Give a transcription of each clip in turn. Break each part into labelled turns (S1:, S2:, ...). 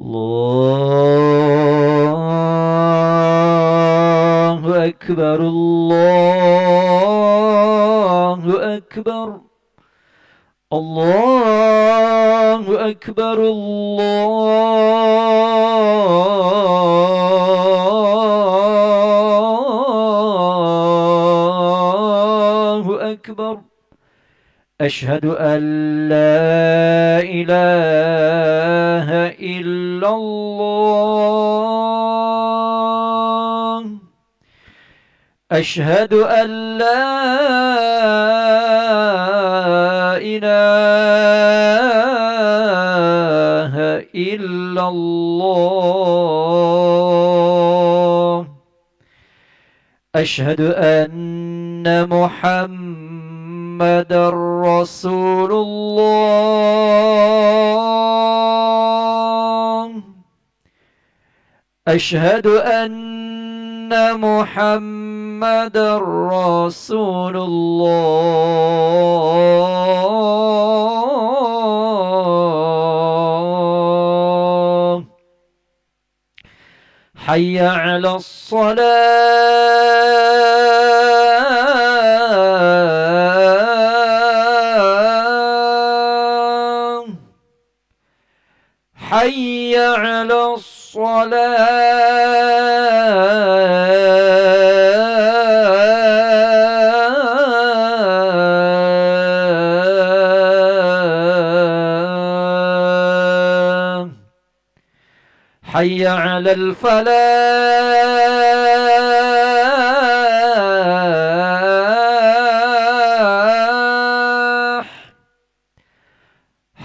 S1: الله أكبر الله أكبر الله أكبر الله أكبر. أشهد أن لا إله إلا الله. أشهد أن لا إله إلا الله. أشهد أن محمد رسول الله. أشهد أن محمد رسول الله. حي على الصلاة. حي على الصلاة. حي على الفلاح.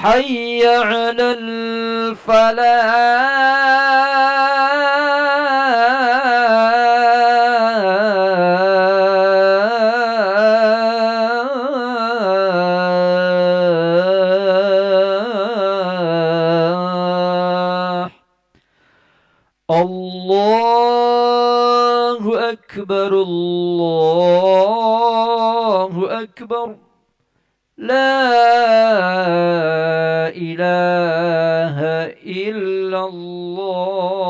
S1: حي على الفلاح. الله أكبر الله أكبر. لا إله إلا الله.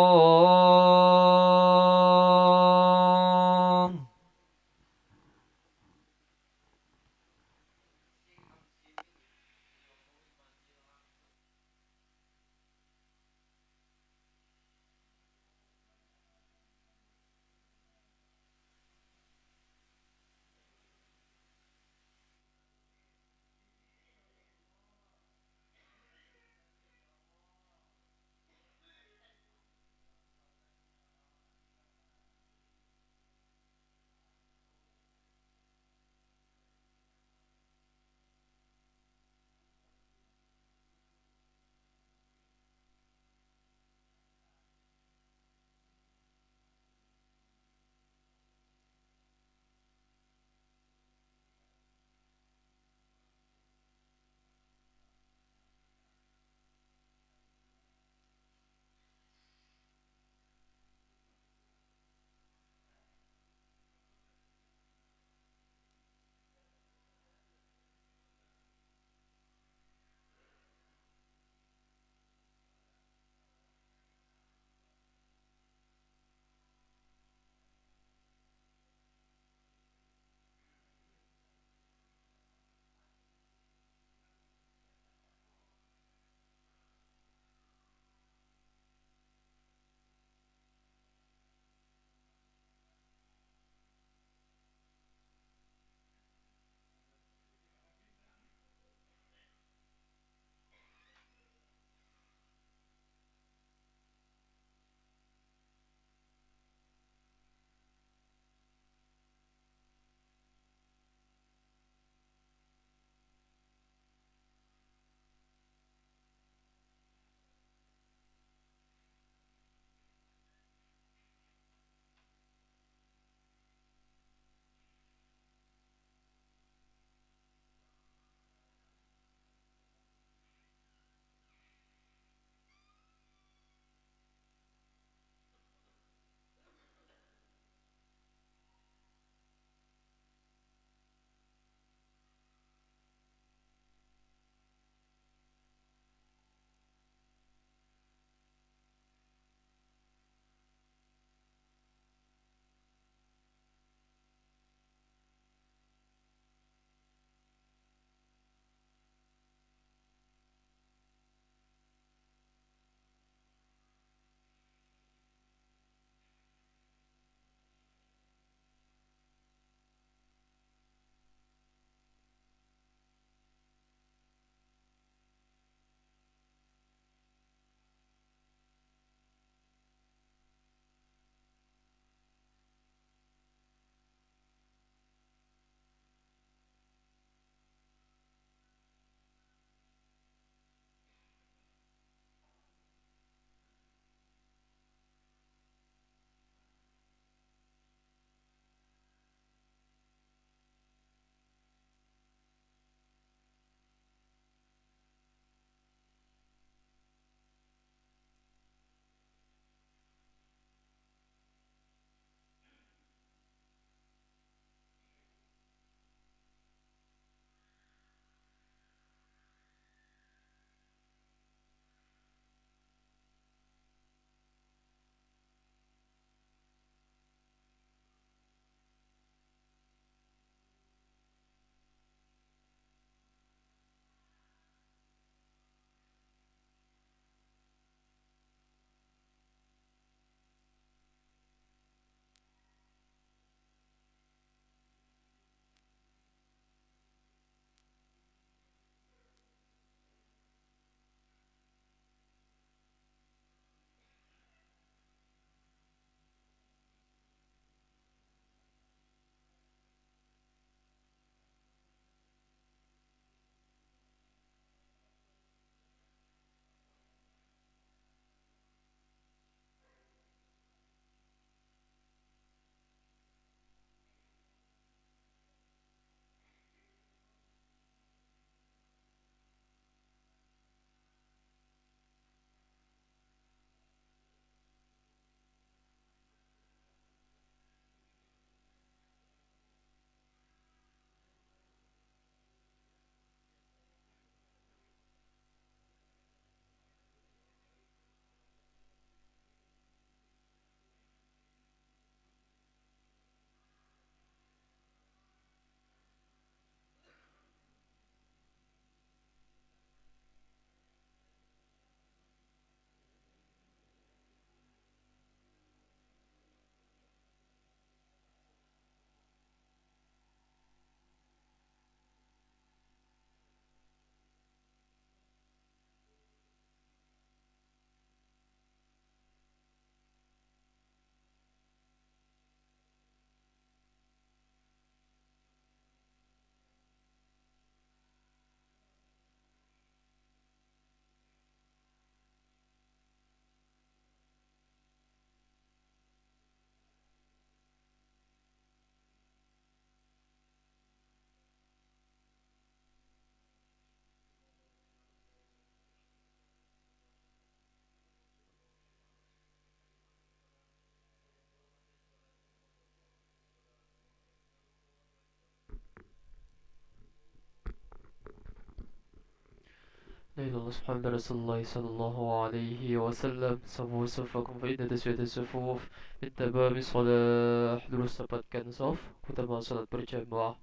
S2: لا إله إلا الله سبحان رسول الله صلى الله عليه وسلم. Safu sufakum fa inna taswiyata sufuf min tamami salah. Terus dapatkan saf utama salat berjamaah.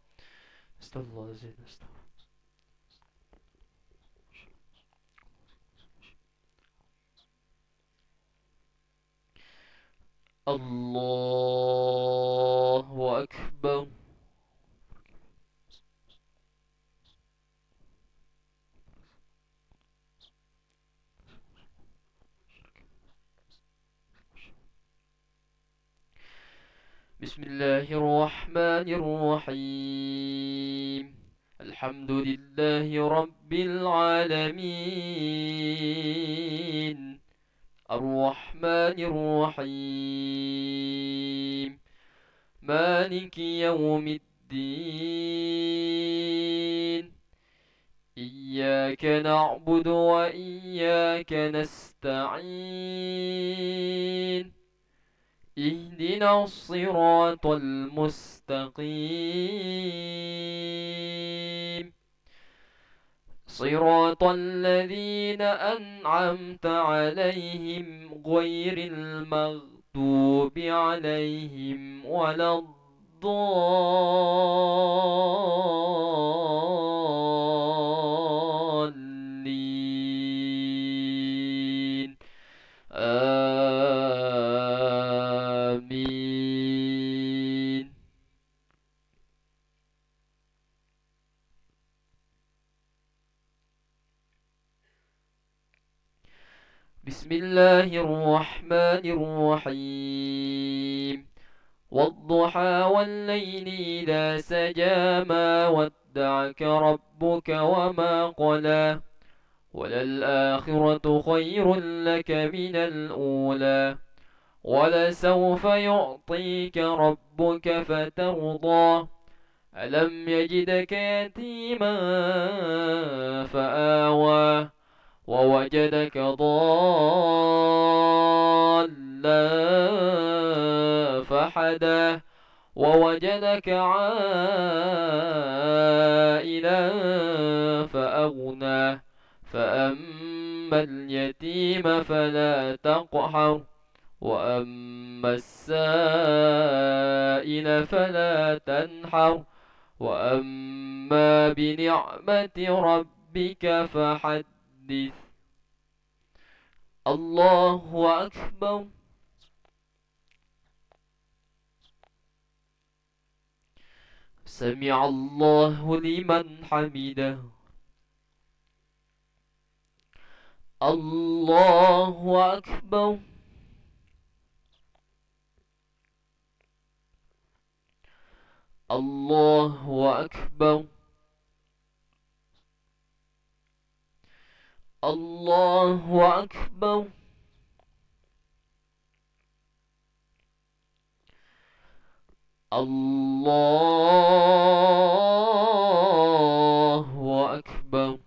S2: Astagfirullahaladzim. Allahu Akbar. بسم الله الرحمن الرحيم. الحمد لله رب العالمين. الرحمن الرحيم. مالك يوم الدين. إياك نعبد وإياك نستعين. اهدنا الصراط المستقيم. صراط الذين أنعمت عليهم غير المغضوب عليهم ولا الضالين. آمين. بسم الله الرحمن الرحيم. والضحى والليل إذا سجى ما ودعك ربك وما قلى وللآخرة خير لك من الأولى ولسوف يعطيك ربك فترضى ألم يجدك يتيما فآوى ووجدك ضالا فحدى ووجدك عائلا فأغنى فأما اليتيم فلا تقهر وأما السائل فلا تنحر وأما بنعمة ربك فحدث. الله أكبر. سمع الله لمن حمده. الله أكبر. الله أكبر. الله أكبر. الله أكبر.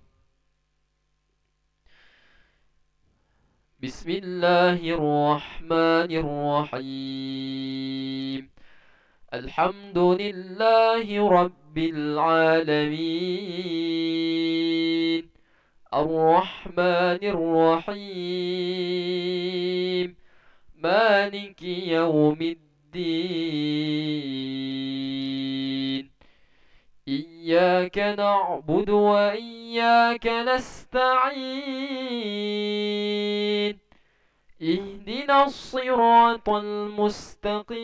S2: بسم الله الرحمن الرحيم. الحمد لله رب العالمين. الرحمن الرحيم. مالك يوم الدين. إياك نعبد وإياك نستعين. اهدنا الصراط المستقيم.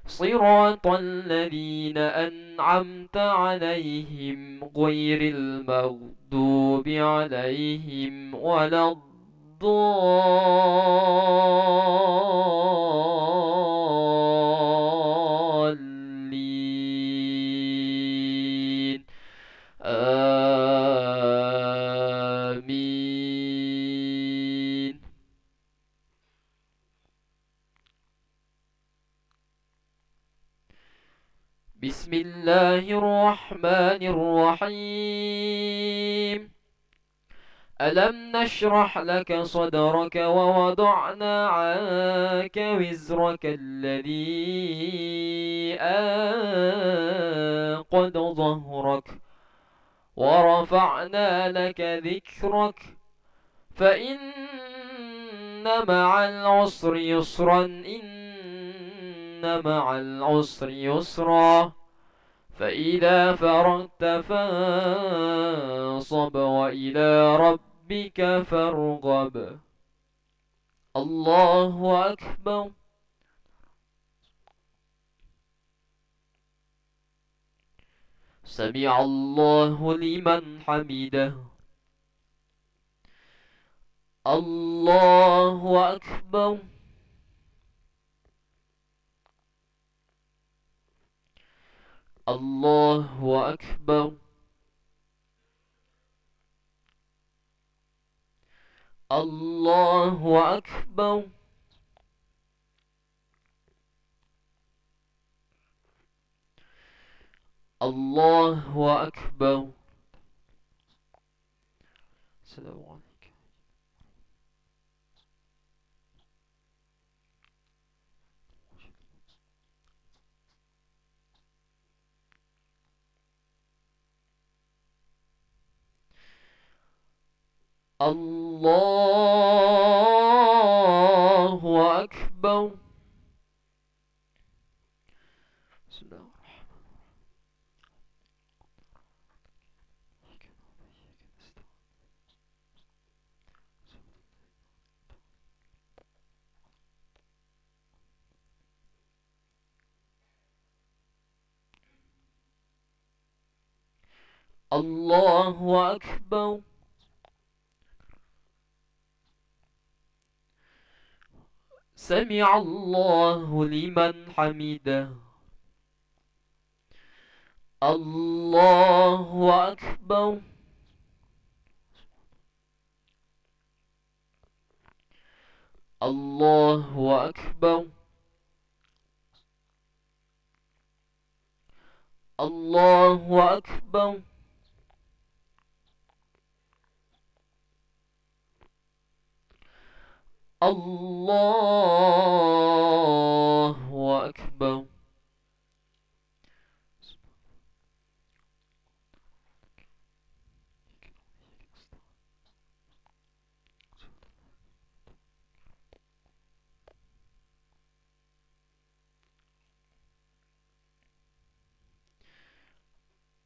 S2: صراط الذين أنعمت عليهم غير المغضوب عليهم ولا الضالين. آمين. بسم الله الرحمن الرحيم. ألم نشرح لك صدرك ووضعنا عنك وزرك الذي فقد ظهرك ورفعنا لك ذكرك فإن مع العسر يسرا إن مع العسر يسرا فإذا فرغت فانصب وإلى ربك فارغب الله أكبر سمع الله لمن حمده الله أكبر الله أكبر الله أكبر الله أكبر السلام عليكم الله أكبر بسم الله الله أكبر سمع الله لمن حمده الله أكبر الله أكبر الله أكبر الله أكبر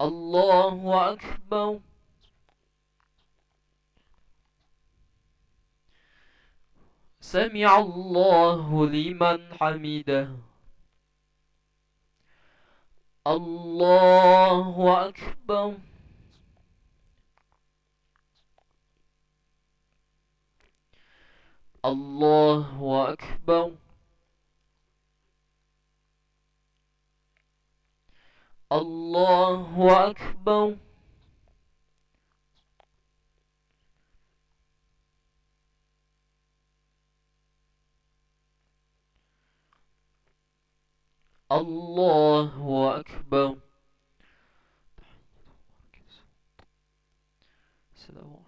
S2: الله أكبر سمع الله لمن حمده الله أكبر الله أكبر الله أكبر الله أكبر السلام عليكم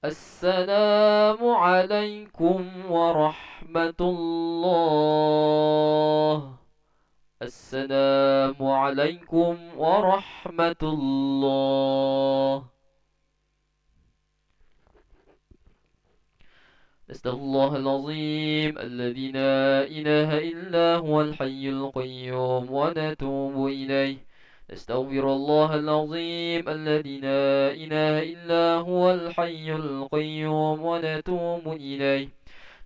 S2: السلام عليكم ورحمة الله السلام عليكم ورحمة الله نسأل الله العظيم الذي لا إله إلا هو الحي القيوم ونتوب إليه نستغفر الله العظيم الذي لا إله إلا هو الحي القيوم ونتوب إليه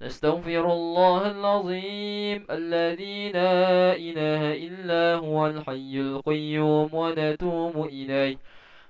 S2: نستغفر الله العظيم الذي لا إله إلا هو الحي القيوم ونتوب إليه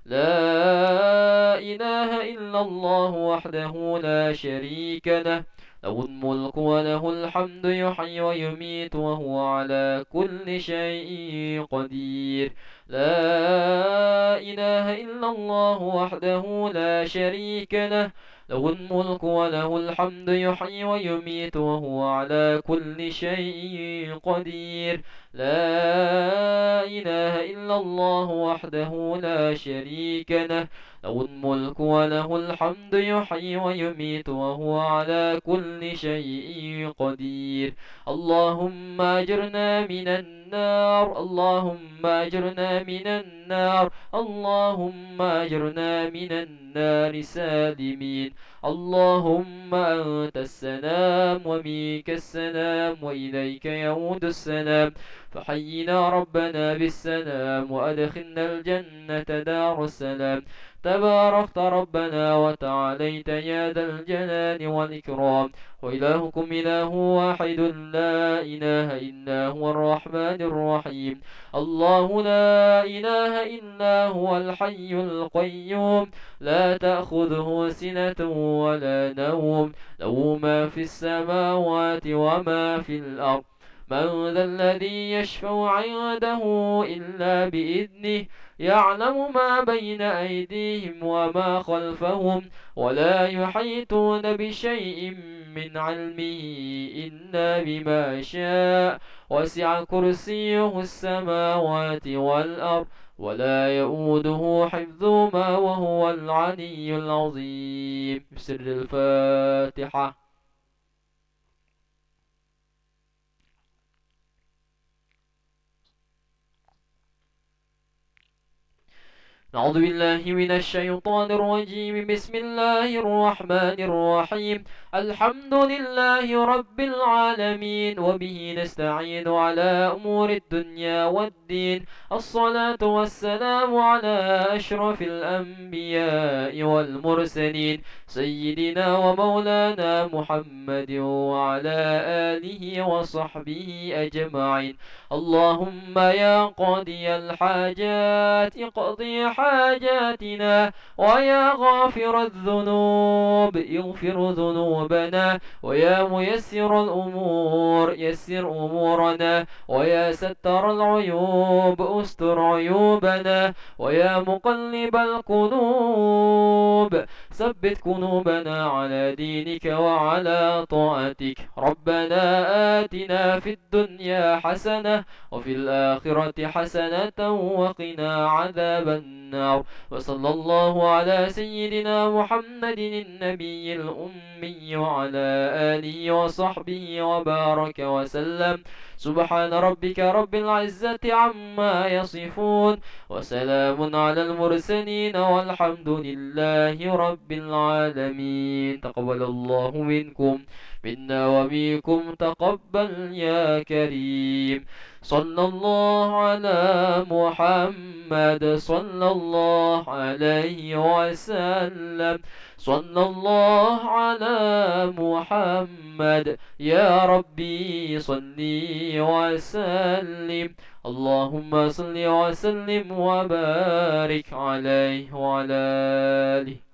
S2: لا إله إلا الله وحده لا شريك له له الملك وله الحمد يحيي ويميت وهو على كل شيء قدير لا إله إلا الله وحده لا شريك له له الملك وله الحمد يحيي ويميت وهو على كل شيء قدير. لا إله إلا الله وحده لا شريك له، له الملك وله الحمد يحيي ويميت وهو على كل شيء قدير. اللهم أجرنا من النار، اللهم أجرنا من النار، اللهم أجرنا من النار سالمين. اللهم أنت السلام ومنك السلام وإليك يعود السلام، فحينا ربنا بالسلام وأدخلنا الجنة دار السلام. تباركت ربنا وتعاليت يا ذا الجلال والإكرام. وإلهكم إله واحد لا إله إلا هو الرحمن الرحيم. الله لا إله إلا هو الحي القيوم، لا تأخذه سنة ولا نوم، له ما في السماوات وما في الأرض. من ذا الذي يشفع عنده إلا بإذنه، يعلم ما بين أيديهم وما خلفهم، ولا يحيطون بشيء من علمه إلا بما شاء. وسع كرسيه السماوات والأرض، ولا يؤوده حفظهما وهو العلي العظيم. بسر الفاتحة. نعوذ بالله من الشيطان الرجيم. بسم الله الرحمن الرحيم. الحمد لله رب العالمين، وبه نستعين على أمور الدنيا والدين. الصلاة والسلام على أشرف الأنبياء والمرسلين، سيدنا ومولانا محمد وعلى آله وصحبه أجمعين. اللهم يا قاضي الحاجات اقضي حاجاتنا، ويا غافر الذنوب اغفر ذنوبنا، ويا ميسر الأمور يسر أمورنا، ويا ستر العيوب استر عيوبنا، ويا مقلب القلوب ثبت قلوبنا على دينك وعلى طاعتك. ربنا آتنا في الدنيا حسنة وفي الآخرة حسنة وقنا عذاب النار. وصلى الله على سيدنا محمد النبي الأمي وعلى آله وصحبه وبارك وسلم. سبحان ربك رب العزة عما يصفون، وسلام على المرسلين، والحمد لله رب العالمين. تقبل الله منكم منا ومنكم تقبل يا كريم. صلى الله على محمد، صلى الله عليه وسلم، صلى الله على محمد. يا ربي صلي وسلم، اللهم صل وسلم وبارك عليه وعلى آله.